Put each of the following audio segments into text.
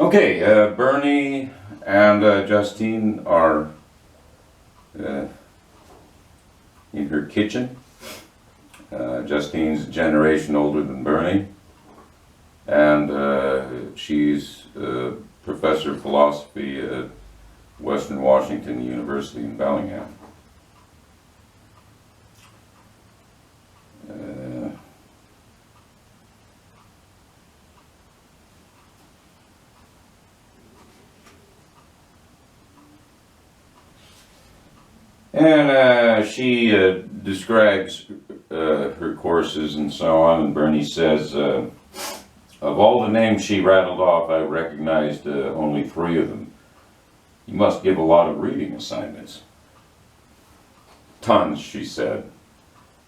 Okay, Bernie and Justine are in her kitchen. Justine's a generation older than Bernie, and she's a professor of philosophy at Western Washington University in Bellingham. And she describes her courses and so on, and Bernie says, of all the names she rattled off, I recognized only 3 of them. You must give a lot of reading assignments. Tons, she said.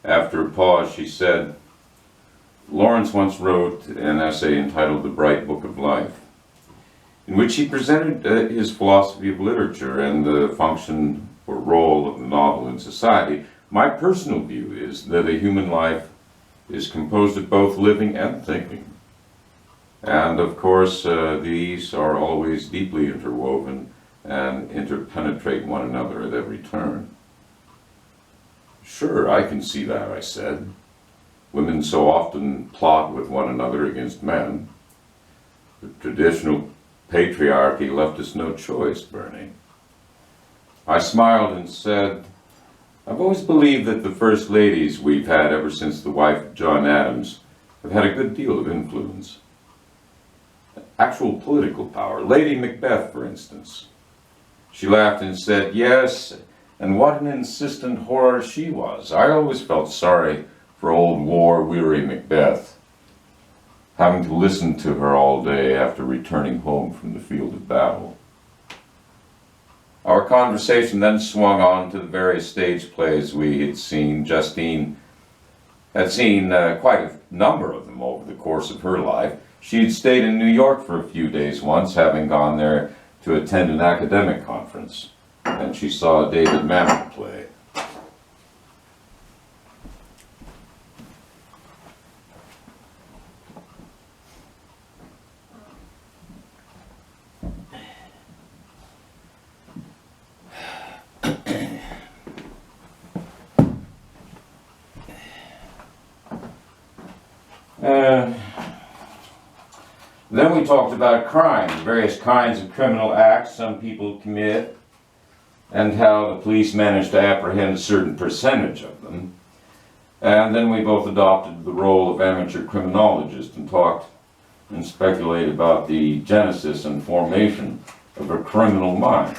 After a pause, she said, Lawrence once wrote an essay entitled The Bright Book of Life, in which he presented his philosophy of literature and the function or role of the novel in society. My personal view is that a human life is composed of both living and thinking. And of course, these are always deeply interwoven and interpenetrate one another at every turn. Sure, I can see that, I said. Women so often plot with one another against men. The traditional patriarchy left us no choice, Bernie. I smiled and said, I've always believed that the first ladies we've had ever since the wife of John Adams have had a good deal of influence. Actual political power. Lady Macbeth, for instance. She laughed and said, yes, and what an insistent horror she was. I always felt sorry for old war-weary Macbeth, having to listen to her all day after returning home from the field of battle. Our conversation then swung on to the various stage plays we had seen. Justine had seen quite a number of them over the course of her life. She had stayed in New York for a few days once, having gone there to attend an academic conference, and she saw a David Mamet play. Then we talked about crime, various kinds of criminal acts some people commit, and how the police manage to apprehend a certain percentage of them. And then we both adopted the role of amateur criminologists and talked and speculated about the genesis and formation of a criminal mind.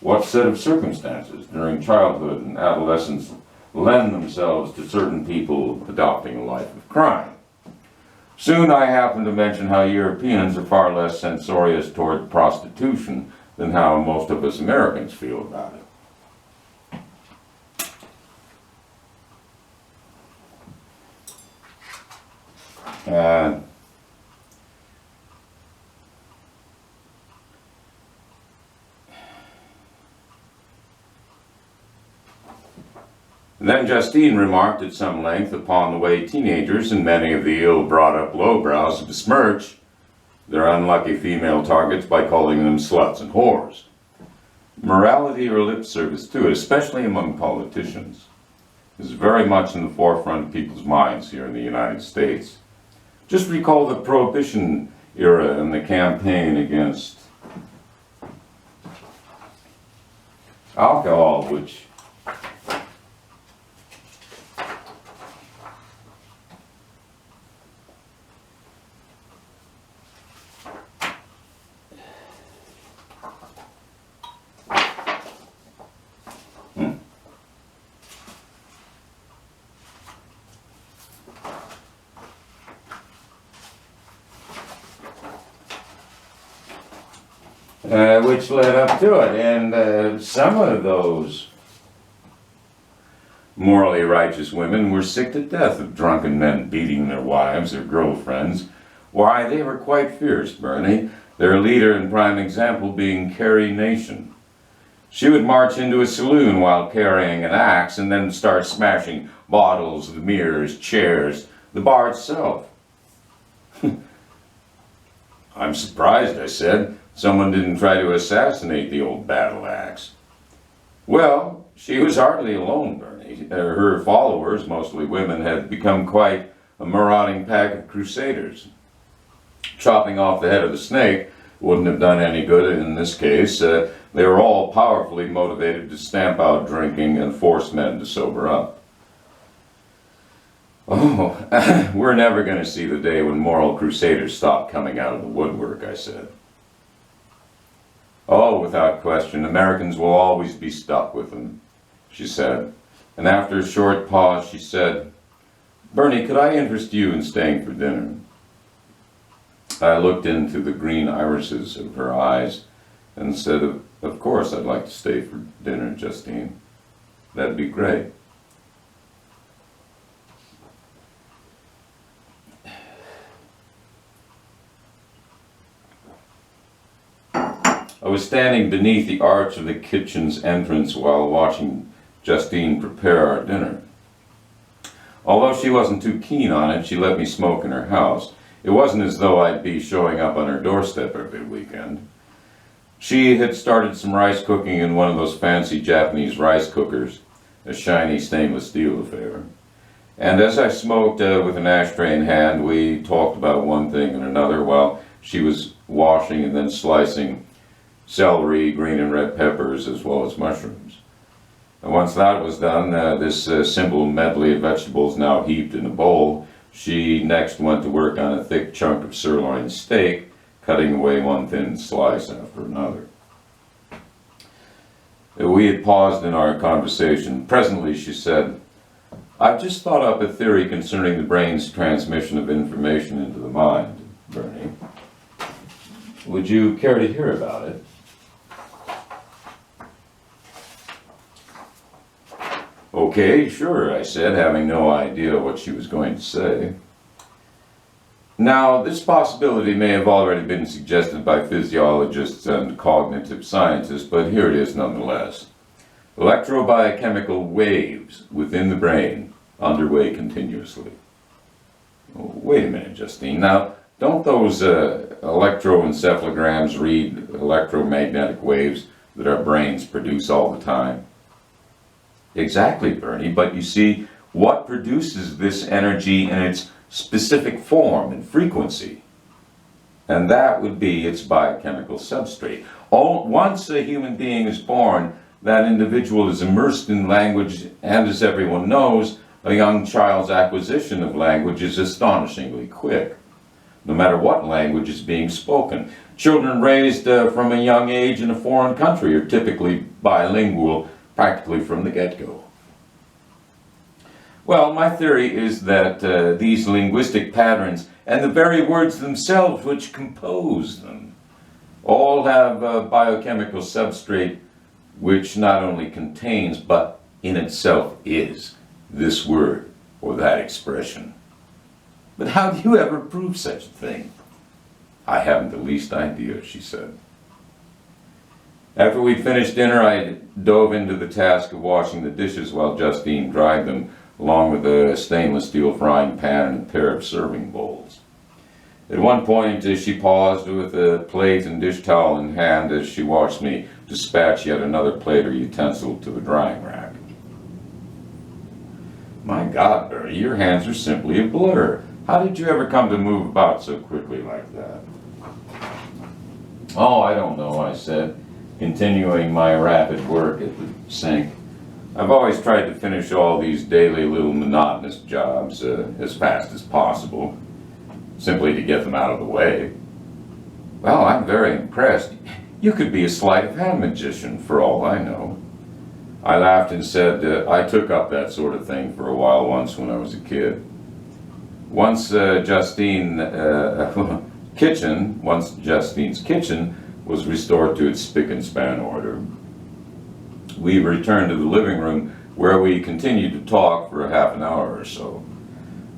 What set of circumstances during childhood and adolescence lend themselves to certain people adopting a life of crime? Soon I happened to mention how Europeans are far less censorious toward prostitution than how most of us Americans feel about it. Then Justine remarked at some length upon the way teenagers and many of the ill-brought-up lowbrows besmirch their unlucky female targets by calling them sluts and whores. Morality or lip service to it, especially among politicians, is very much in the forefront of people's minds here in the United States. Just recall the Prohibition era and the campaign against alcohol, which which led up to it, and some of those morally righteous women were sick to death of drunken men beating their wives or girlfriends. Why, they were quite fierce, Bernie, their leader and prime example being Carrie Nation. She would march into a saloon while carrying an axe and then start smashing bottles, the mirrors, chairs, the bar itself. I'm surprised, I said. Someone didn't try to assassinate the old battle axe. Well, she was hardly alone, Bernie. Her followers, mostly women, had become quite a marauding pack of crusaders. Chopping off the head of the snake wouldn't have done any good in this case. They were all powerfully motivated to stamp out drinking and force men to sober up. Oh, we're never going to see the day when moral crusaders stop coming out of the woodwork, I said. Oh, without question, Americans will always be stuck with them, she said. And after a short pause, she said, Bernie, could I interest you in staying for dinner? I looked into the green irises of her eyes and said, of course I'd like to stay for dinner, Justine. That'd be great. I was standing beneath the arch of the kitchen's entrance while watching Justine prepare our dinner. Although she wasn't too keen on it, she let me smoke in her house. It wasn't as though I'd be showing up on her doorstep every weekend. She had started some rice cooking in one of those fancy Japanese rice cookers, a shiny stainless steel affair. And as I smoked with an ashtray in hand, we talked about one thing and another while she was washing and then slicing celery, green and red peppers, as well as mushrooms. And once that was done, this simple medley of vegetables now heaped in a bowl, she next went to work on a thick chunk of sirloin steak, cutting away one thin slice after another. We had paused in our conversation. Presently she said, I've just thought up a theory concerning the brain's transmission of information into the mind, Bernie. Would you care to hear about it? Okay, sure, I said, having no idea what she was going to say. Now, this possibility may have already been suggested by physiologists and cognitive scientists, but here it is nonetheless. Electrobiochemical waves within the brain underway continuously. Oh, wait a minute, Justine. Now, don't those electroencephalograms read electromagnetic waves that our brains produce all the time? Exactly, Bernie, but you see, what produces this energy in its specific form and frequency? And that would be its biochemical substrate. Once a human being is born, that individual is immersed in language, and as everyone knows, a young child's acquisition of language is astonishingly quick, no matter what language is being spoken. Children raised from a young age in a foreign country are typically bilingual practically from the get-go. Well, my theory is that these linguistic patterns and the very words themselves which compose them all have a biochemical substrate which not only contains but in itself is this word or that expression. But how do you ever prove such a thing? I haven't the least idea, she said. After we'd finished dinner, I dove into the task of washing the dishes while Justine dried them, along with a stainless steel frying pan and a pair of serving bowls. At one point, she paused with a plate and dish towel in hand as she watched me dispatch yet another plate or utensil to the drying rack. My God, Bertie, your hands are simply a blur. How did you ever come to move about so quickly like that? Oh, I don't know, I said, continuing my rapid work at the sink. I've always tried to finish all these daily little monotonous jobs as fast as possible, simply to get them out of the way. Well, I'm very impressed. You could be a sleight of hand magician for all I know. I laughed and said I took up that sort of thing for a while once when I was a kid. Once Justine's kitchen was restored to its spick and span order, we returned to the living room where we continued to talk for half an hour or so.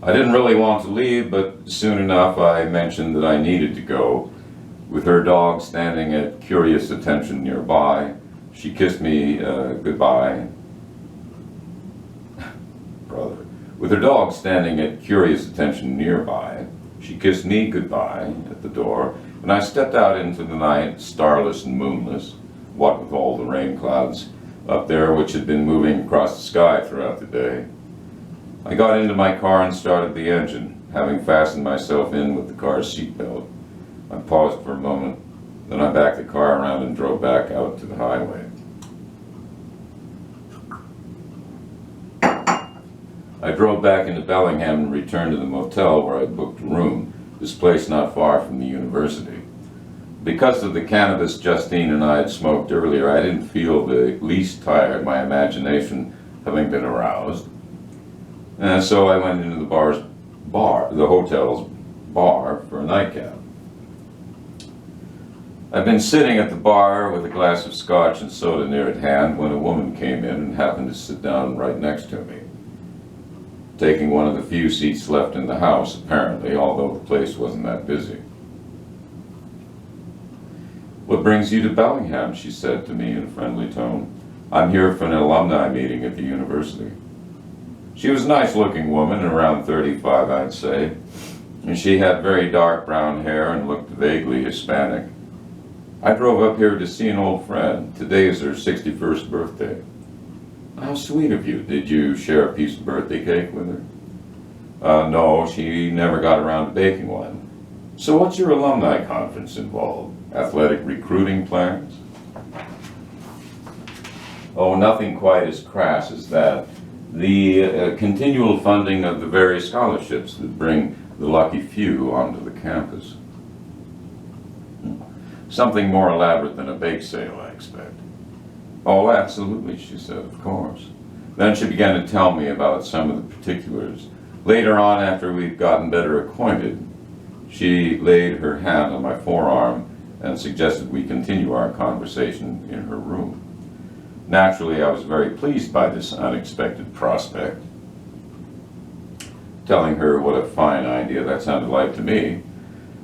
I didn't really want to leave, but soon enough I mentioned that I needed to go. With her dog standing at curious attention nearby, she kissed me goodbye. Brother. With her dog standing at curious attention nearby, she kissed me goodbye at the door and I stepped out into the night, starless and moonless, what with all the rain clouds up there which had been moving across the sky throughout the day. I got into my car and started the engine, having fastened myself in with the car's seatbelt. I paused for a moment, then I backed the car around and drove back out to the highway. I drove back into Bellingham and returned to the motel where I booked a room, this place not far from the university. Because of the cannabis Justine and I had smoked earlier, I didn't feel the least tired, my imagination having been aroused. And so I went into the hotel's bar for a nightcap. I'd been sitting at the bar with a glass of scotch and soda near at hand when a woman came in and happened to sit down right next to me, taking one of the few seats left in the house, apparently, although the place wasn't that busy. "What brings you to Bellingham?" she said to me in a friendly tone. "I'm here for an alumni meeting at the university." She was a nice-looking woman, around 35, I'd say, and she had very dark brown hair and looked vaguely Hispanic. "I drove up here to see an old friend. Today is her 61st birthday." "How sweet of you. Did you share a piece of birthday cake with her?" No, she never got around to baking one." "So what's your alumni conference involved? Athletic recruiting plans?" "Oh, nothing quite as crass as that. The continual funding of the various scholarships that bring the lucky few onto the campus." "Something more elaborate than a bake sale, I expect." "Oh, absolutely," she said, "of course." Then she began to tell me about some of the particulars. Later on, after we'd gotten better acquainted, she laid her hand on my forearm and suggested we continue our conversation in her room. Naturally, I was very pleased by this unexpected prospect, telling her what a fine idea that sounded like to me.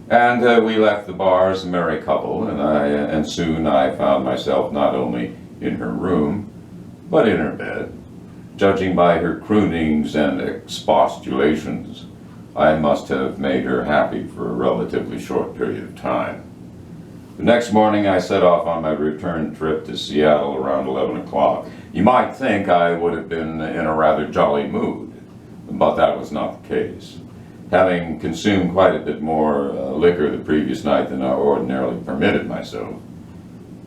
And we left the bar as a merry couple, and soon I found myself not only in her room, but in her bed. Judging by her croonings and expostulations, I must have made her happy for a relatively short period of time. The next morning I set off on my return trip to Seattle around 11 o'clock. You might think I would have been in a rather jolly mood, but that was not the case. Having consumed quite a bit more liquor the previous night than I ordinarily permitted myself,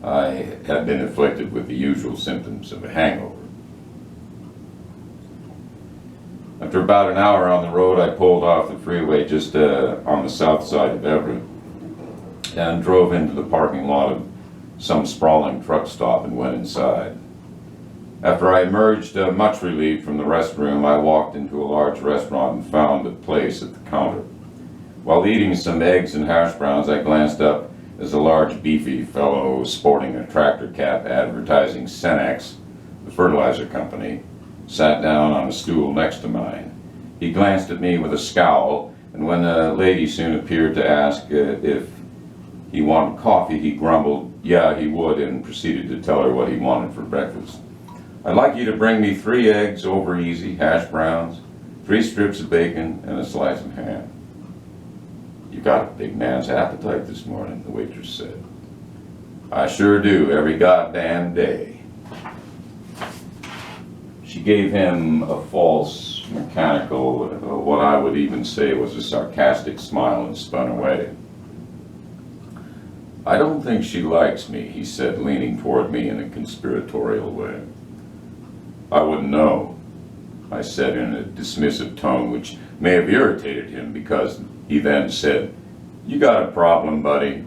I had been afflicted with the usual symptoms of a hangover. After about an hour on the road, I pulled off the freeway just on the south side of Everett and drove into the parking lot of some sprawling truck stop and went inside. After I emerged much relieved from the restroom, I walked into a large restaurant and found a place at the counter. While eating some eggs and hash browns, I glanced up as a large beefy fellow sporting a tractor cap advertising Cenex, the fertilizer company, sat down on a stool next to mine. He glanced at me with a scowl, and when a lady soon appeared to ask if he wanted coffee, he grumbled, yeah, he would, and proceeded to tell her what he wanted for breakfast. "I'd like you to bring me 3 eggs over easy, hash browns, 3 strips of bacon, and a slice of ham." "You got a big man's appetite this morning," the waitress said. "I sure do, every goddamn day." She gave him a false, mechanical, what I would even say was a sarcastic smile and spun away. "I don't think she likes me," he said, leaning toward me in a conspiratorial way. "I wouldn't know," I said in a dismissive tone, which may have irritated him because he then said, "You got a problem, buddy."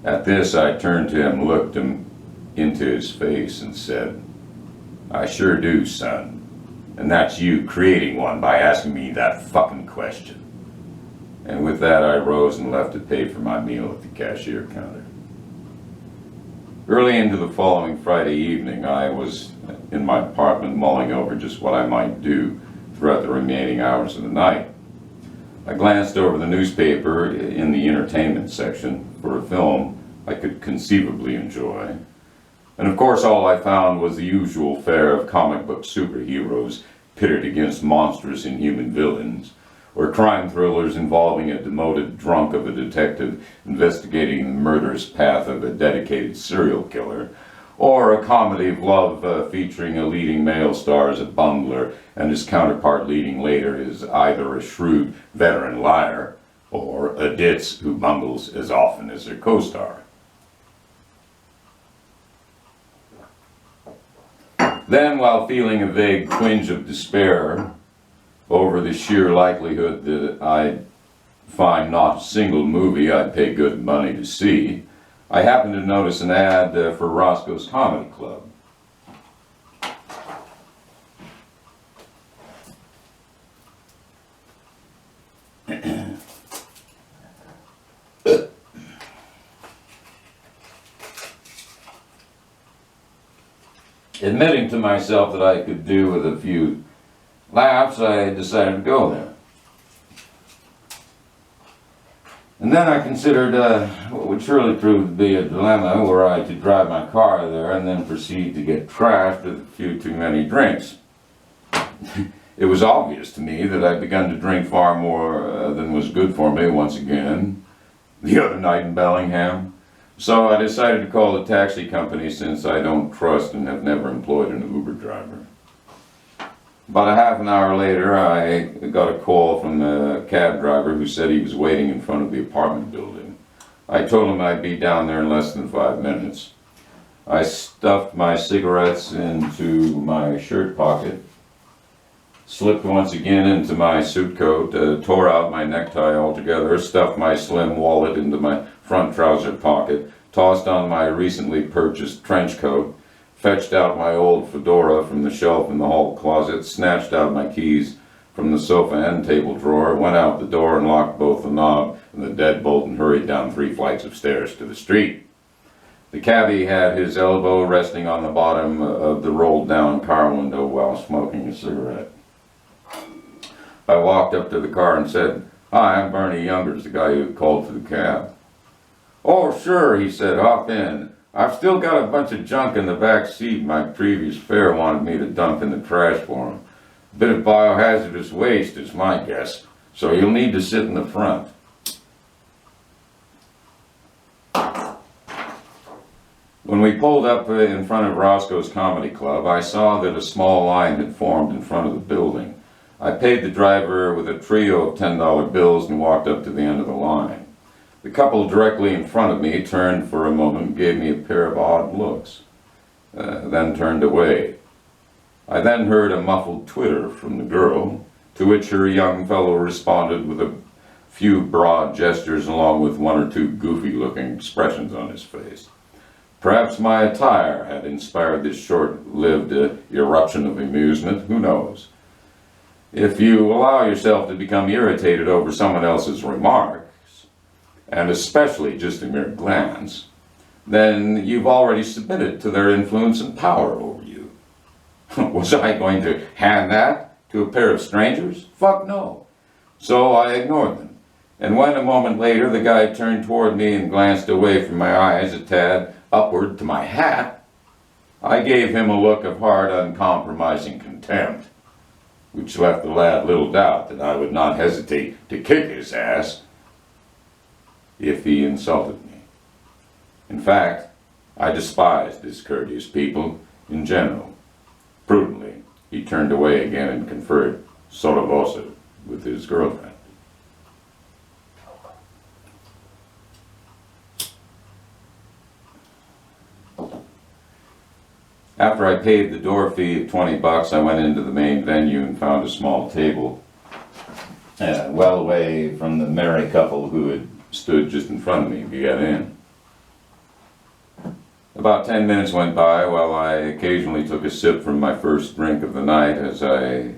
At this, I turned to him, looked him into his face, and said, "I sure do, son. And that's you creating one by asking me that fucking question." And with that, I rose and left to pay for my meal at the cashier counter. Early into the following Friday evening, I was in my apartment mulling over just what I might do throughout the remaining hours of the night. I glanced over the newspaper in the entertainment section for a film I could conceivably enjoy. And of course all I found was the usual fare of comic book superheroes pitted against monstrous inhuman villains, or crime thrillers involving a demoted drunk of a detective investigating the murderous path of a dedicated serial killer, or a comedy of love featuring a leading male star as a bungler and his counterpart leading later is either a shrewd veteran liar or a ditz who bungles as often as their co-star. Then, while feeling a vague twinge of despair over the sheer likelihood that I'd find not a single movie I'd pay good money to see, I happened to notice an ad for Roscoe's Comedy Club. Admitting to myself that I could do with a few laughs, I decided to go there. And then I considered what would surely prove to be a dilemma were I to drive my car there and then proceed to get trashed with a few too many drinks. It was obvious to me that I'd begun to drink far more than was good for me once again the other night in Bellingham. So I decided to call the taxi company since I don't trust and have never employed an Uber driver. About a half an hour later, I got a call from the cab driver who said he was waiting in front of the apartment building. I told him I'd be down there in less than 5 minutes. I stuffed my cigarettes into my shirt pocket, slipped once again into my suit coat, tore out my necktie altogether, stuffed my slim wallet into my front trouser pocket, tossed on my recently purchased trench coat, fetched out my old fedora from the shelf in the hall closet, snatched out my keys from the sofa end table drawer, went out the door and locked both the knob and the deadbolt and hurried down 3 flights of stairs to the street. The cabbie had his elbow resting on the bottom of the rolled down car window while smoking a cigarette. I walked up to the car and said, "Hi, I'm Bernie Youngers, the guy who called for the cab." "Oh, sure," he said, "hop in. I've still got a bunch of junk in the back seat my previous fare wanted me to dump in the trash for him. A bit of biohazardous waste is my guess, so you'll need to sit in the front." When we pulled up in front of Roscoe's Comedy Club, I saw that a small line had formed in front of the building. I paid the driver with a trio of $10 bills and walked up to the end of the line. The couple directly in front of me turned for a moment and gave me a pair of odd looks, then turned away. I then heard a muffled twitter from the girl, to which her young fellow responded with a few broad gestures along with 1 or 2 goofy-looking expressions on his face. Perhaps my attire had inspired this short-lived eruption of amusement, who knows? If you allow yourself to become irritated over someone else's remarks, and especially just a mere glance, then you've already submitted to their influence and power over you. Was I going to hand that to a pair of strangers? Fuck no. So I ignored them. And when a moment later the guy turned toward me and glanced away from my eyes a tad upward to my hat, I gave him a look of hard, uncompromising contempt, which left the lad little doubt that I would not hesitate to kick his ass if he insulted me. In fact, I despised discourteous people in general. Prudently, he turned away again and conferred sotto voce with his girlfriend. After I paid the door fee of $20, I went into the main venue and found a small table, well away from the merry couple who had stood just in front of me to get in. About 10 minutes went by while I occasionally took a sip from my first drink of the night as I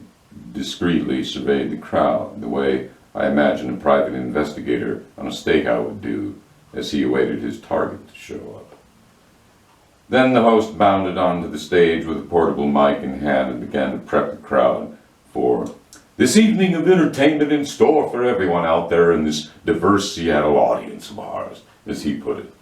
discreetly surveyed the crowd, the way I imagine a private investigator on a stakeout would do as he awaited his target to show up. Then the host bounded onto the stage with a portable mic in hand and began to prep the crowd for this evening of entertainment in store for everyone out there in this diverse Seattle audience of ours, as he put it.